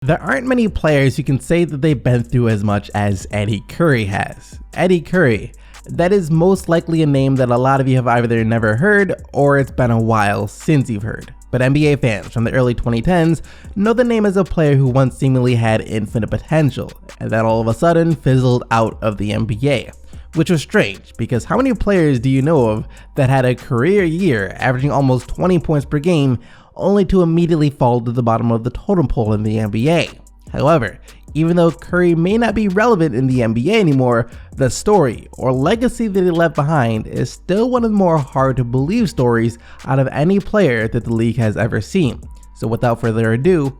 There aren't many players who can say that they've been through as much as Eddy Curry has. Eddy Curry. That is most likely a name that a lot of you have either never heard or it's been a while since you've heard. But NBA fans from the early 2010s know the name as a player who once seemingly had infinite potential, and then all of a sudden fizzled out of the NBA. Which was strange, because how many players do you know of that had a career year averaging almost 20 points per game only to immediately fall to the bottom of the totem pole in the NBA? However, even though Curry may not be relevant in the NBA anymore, the story or legacy that he left behind is still one of the more hard to believe stories out of any player that the league has ever seen. So without further ado,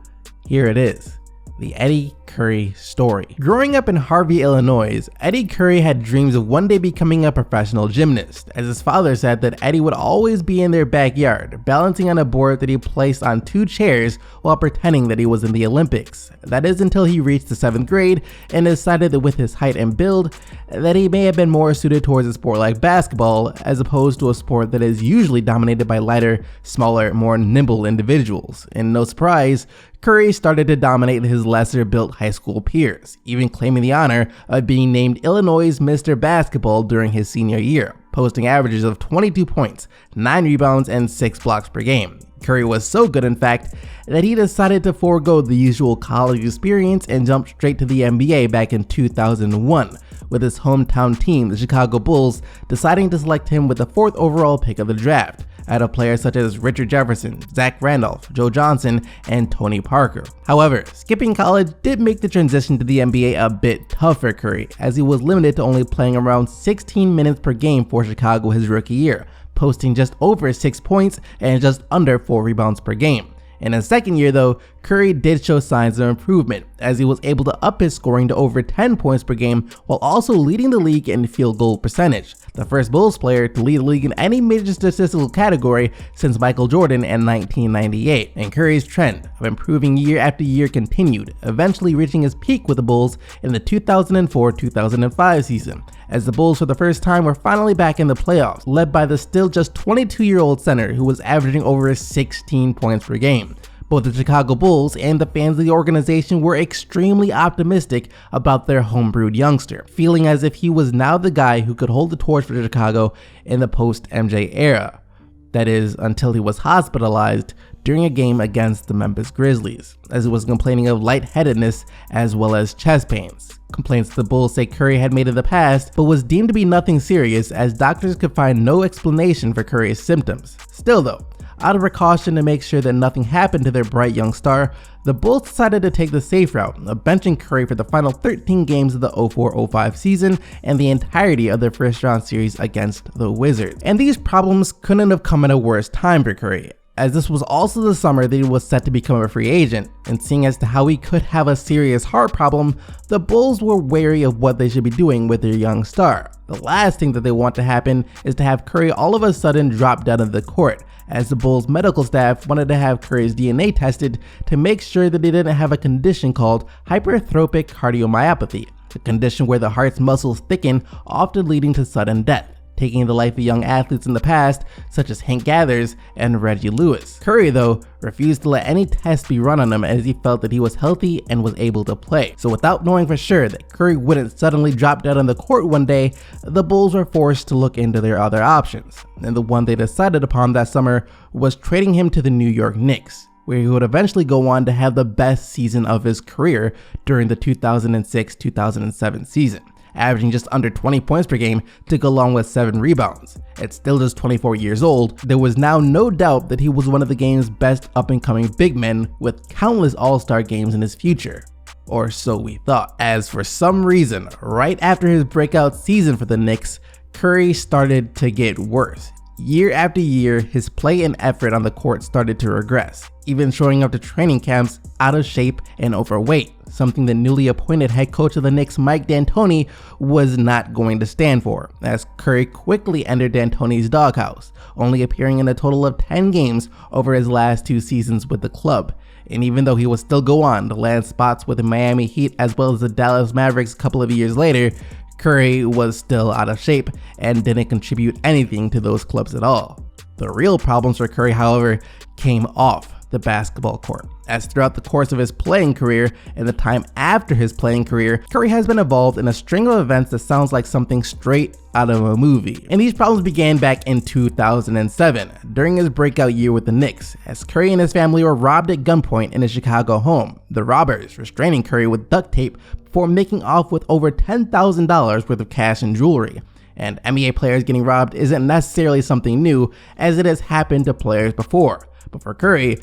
here it is. The Eddy Curry story. Growing up in Harvey, Illinois, Eddy Curry had dreams of one day becoming a professional gymnast, as his father said that Eddy would always be in their backyard, balancing on a board that he placed on 2 chairs while pretending that he was in the Olympics. That is until he reached the 7th grade and decided that with his height and build, that he may have been more suited towards a sport like basketball, as opposed to a sport that is usually dominated by lighter, smaller, more nimble individuals. And no surprise, Curry started to dominate his lesser-built high school peers, even claiming the honor of being named Illinois' Mr. Basketball during his senior year, posting averages of 22 points, 9 rebounds, and 6 blocks per game. Curry was so good, in fact, that he decided to forego the usual college experience and jump straight to the NBA back in 2001, with his hometown team, the Chicago Bulls, deciding to select him with the 4th overall pick of the draft, out of players such as Richard Jefferson, Zach Randolph, Joe Johnson, and Tony Parker. However, skipping college did make the transition to the NBA a bit tough for Curry, as he was limited to only playing around 16 minutes per game for Chicago his rookie year, posting just over 6 points and just under 4 rebounds per game. In his second year though, Curry did show signs of improvement, as he was able to up his scoring to over 10 points per game while also leading the league in field goal percentage, the first Bulls player to lead the league in any major statistical category since Michael Jordan in 1998. And Curry's trend of improving year after year continued, eventually reaching his peak with the Bulls in the 2004-2005 season, as the Bulls for the first time were finally back in the playoffs, led by the still just 22-year-old center who was averaging over 16 points per game. Both the Chicago Bulls and the fans of the organization were extremely optimistic about their homebrewed youngster, feeling as if he was now the guy who could hold the torch for Chicago in the post-MJ era. That is, until he was hospitalized during a game against the Memphis Grizzlies, as he was complaining of lightheadedness as well as chest pains. Complaints the Bulls say Curry had made in the past, but was deemed to be nothing serious, as doctors could find no explanation for Curry's symptoms. Still though, out of precaution to make sure that nothing happened to their bright young star, the Bulls decided to take the safe route of benching Curry for the final 13 games of the 04-05 season and the entirety of their first round series against the Wizards. And these problems couldn't have come at a worse time for Curry, as this was also the summer that he was set to become a free agent, and seeing as to how he could have a serious heart problem, the Bulls were wary of what they should be doing with their young star. The last thing that they want to happen is to have Curry all of a sudden drop down of the court, as the Bulls medical staff wanted to have Curry's DNA tested to make sure that he didn't have a condition called hypertrophic cardiomyopathy, a condition where the heart's muscles thicken, often leading to sudden death, taking the life of young athletes in the past, such as Hank Gathers and Reggie Lewis. Curry, though, refused to let any tests be run on him, as he felt that he was healthy and was able to play. So without knowing for sure that Curry wouldn't suddenly drop dead on the court one day, the Bulls were forced to look into their other options. And the one they decided upon that summer was trading him to the New York Knicks, where he would eventually go on to have the best season of his career during the 2006-2007 season, averaging just under 20 points per game to go along with 7 rebounds. At still just 24 years old, there was now no doubt that he was one of the game's best up-and-coming big men, with countless all-star games in his future. Or so we thought. As for some reason, right after his breakout season for the Knicks, Curry started to get worse. Year after year, his play and effort on the court started to regress, even showing up to training camps out of shape and overweight, something the newly appointed head coach of the Knicks, Mike D'Antoni, was not going to stand for, as Curry quickly entered D'Antoni's doghouse, only appearing in a total of 10 games over his last 2 seasons with the club. And even though he would still go on to land spots with the Miami Heat as well as the Dallas Mavericks a couple of years later, Curry was still out of shape and didn't contribute anything to those clubs at all. The real problems for Curry, however, came off the basketball court. As throughout the course of his playing career and the time after his playing career, Curry has been involved in a string of events that sounds like something straight out of a movie. And these problems began back in 2007, during his breakout year with the Knicks, as Curry and his family were robbed at gunpoint in his Chicago home, the robbers restraining Curry with duct tape before making off with over $10,000 worth of cash and jewelry. And NBA players getting robbed isn't necessarily something new, as it has happened to players before. But for Curry,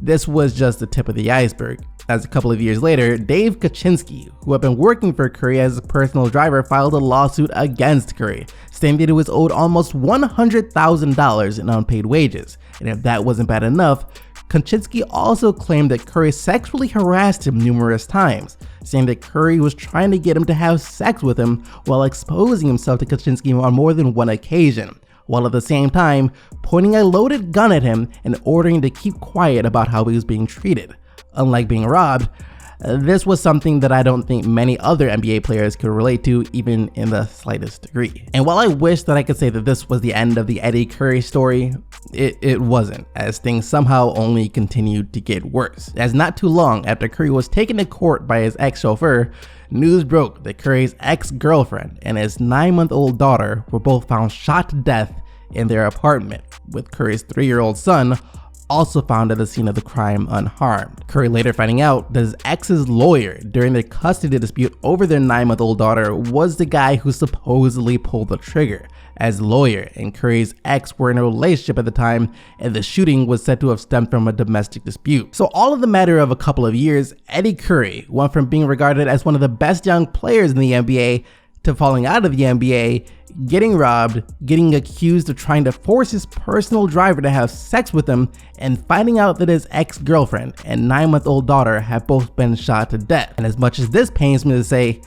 this was just the tip of the iceberg, as a couple of years later, Dave Kaczynski, who had been working for Curry as a personal driver, filed a lawsuit against Curry, stating that he was owed almost $100,000 in unpaid wages. And if that wasn't bad enough, Kaczynski also claimed that Curry sexually harassed him numerous times, saying that Curry was trying to get him to have sex with him while exposing himself to Kaczynski on more than one occasion, while at the same time pointing a loaded gun at him and ordering him to keep quiet about how he was being treated. Unlike being robbed, this was something that I don't think many other NBA players could relate to, even in the slightest degree. And while I wish that I could say that this was the end of the Eddy Curry story, it wasn't, as things somehow only continued to get worse. As not too long after Curry was taken to court by his ex-chauffeur, news broke that Curry's ex-girlfriend and his 9-month-old daughter were both found shot to death in their apartment, with Curry's 3-year-old son also found at the scene of the crime unharmed. Curry later finding out that his ex's lawyer during their custody dispute over their 9-month-old daughter was the guy who supposedly pulled the trigger, as the lawyer and Curry's ex were in a relationship at the time, and the shooting was said to have stemmed from a domestic dispute. So all in the matter of a couple of years, Eddy Curry went from being regarded as one of the best young players in the NBA to falling out of the NBA, getting robbed, getting accused of trying to force his personal driver to have sex with him, and finding out that his ex-girlfriend and 9-month-old daughter have both been shot to death. And as much as this pains me to say,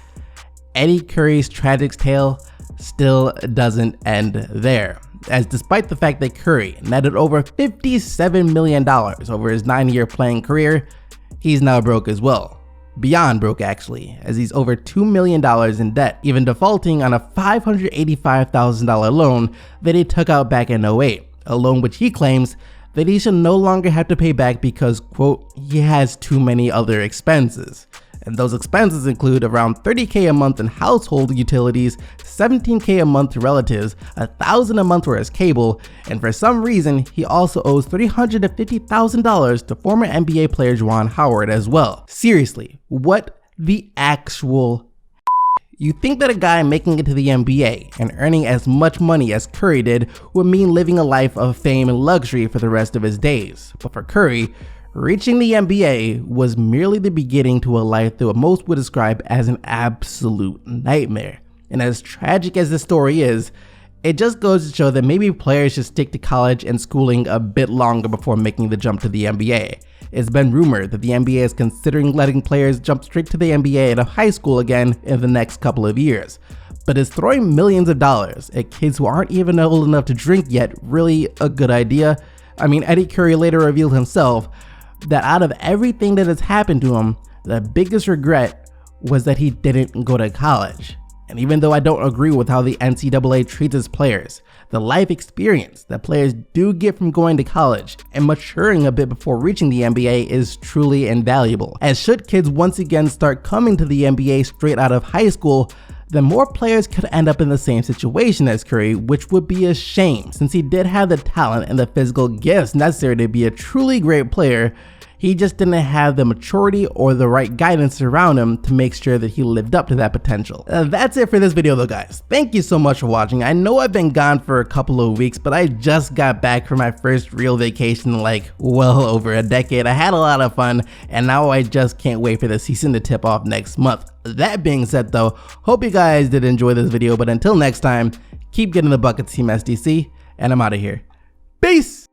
Eddy Curry's tragic tale still doesn't end there, as despite the fact that Curry netted over $57 million over his 9-year playing career, he's now broke as well. Beyond broke actually, as he's over $2 million in debt, even defaulting on a $585,000 loan that he took out back in 2008, a loan which he claims that he should no longer have to pay back because, quote, he has too many other expenses. And those expenses include around $30K a month in household utilities, $17K a month to relatives, $1,000 a month for his cable, and for some reason, he also owes $350,000 to former NBA player Juwan Howard as well. Seriously, what the actual You think that a guy making it to the NBA and earning as much money as Curry did would mean living a life of fame and luxury for the rest of his days, but for Curry, reaching the NBA was merely the beginning to a life that most would describe as an absolute nightmare. And as tragic as this story is, it just goes to show that maybe players should stick to college and schooling a bit longer before making the jump to the NBA. It's been rumored that the NBA is considering letting players jump straight to the NBA out of high school again in the next couple of years. But is throwing millions of dollars at kids who aren't even old enough to drink yet really a good idea? I mean, Eddy Curry later revealed himself that out of everything that has happened to him, the biggest regret was that he didn't go to college. And even though I don't agree with how the NCAA treats its players, the life experience that players do get from going to college and maturing a bit before reaching the NBA is truly invaluable. As should kids once again start coming to the NBA straight out of high school, then more players could end up in the same situation as Curry, which would be a shame since he did have the talent and the physical gifts necessary to be a truly great player. He just didn't have the maturity or the right guidance around him to make sure that he lived up to that potential. That's it for this video though, guys. Thank you so much for watching. I know I've been gone for a couple of weeks, but I just got back from my first real vacation in like well over a decade. I had a lot of fun, and now I just can't wait for the season to tip off next month. That being said though, hope you guys did enjoy this video, but until next time, keep getting the buckets, Team SDC, and I'm out of here. Peace!